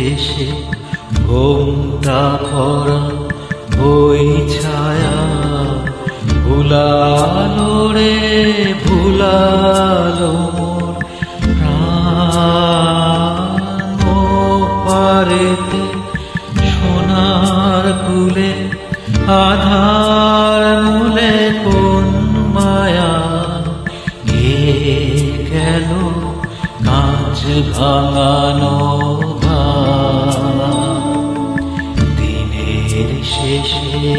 এসে ঘোমটা পরা ওই ছায়া ভুলালো রে ভুলালো মোর প্রাণ পারেতে সোনার কুলে আধার মূলে কোন মায়া গেল কাঁচ ভাঙানো দিনের শেষে।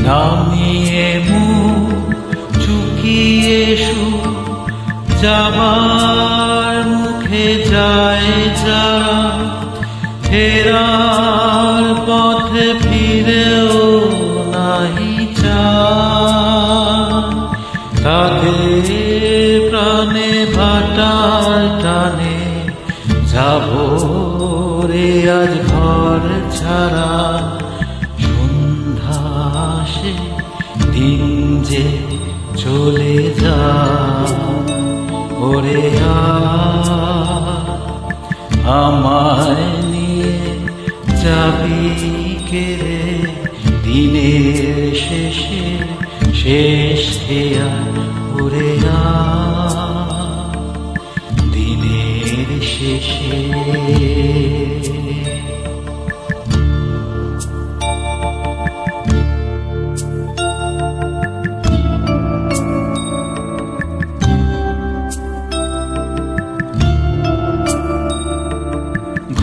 নামিয়ে মুখ চুকিয়ে যাবার মুখে যায় যারা ফেরার পথে ফিরেও নাহি চায় তাদের প্রাণে ভাটার টানে যাব রে আজ ঘর ছাড়া দিন যে চলে যা ওরে আমায় নিয়ে যাবি কে রে দিনের শেষে শেষ হেয়া ওরে দিনের শেষে।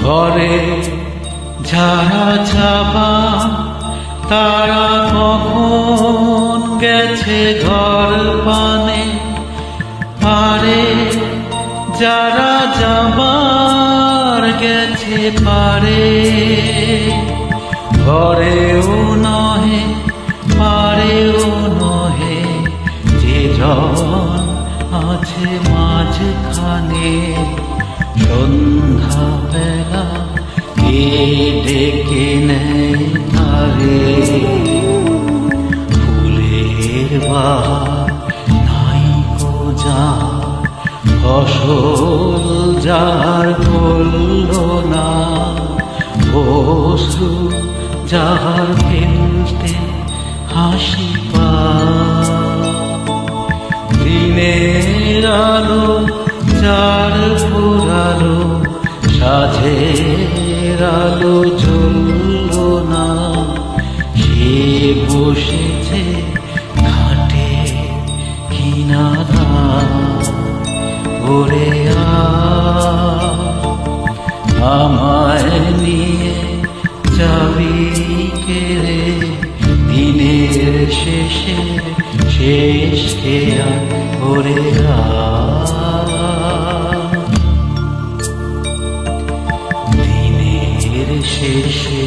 ঘরে যারা যাবা তারা কখন গেছে ঘর পানে পারে যারা যাবার গেছে পারে ঘরেও নহে পারেও নহে যে জন আছে মাঝখানে সন্ধ্যা বেলা কে ডেকে নেয় তারে ফুলের বাহার নাই কো যা ফসল যার করল না অশ্রু যার ফেলতে হাসি পা দিনের আলো যার ফুরালো সাঝের আলো জ্বলল না সে বসেছে ঘাটে কিনারা ওরে আমায় নিয়ে যাবি কে রে দিনের শেষে শেষ খেয়া ওরে দিনের শেষে।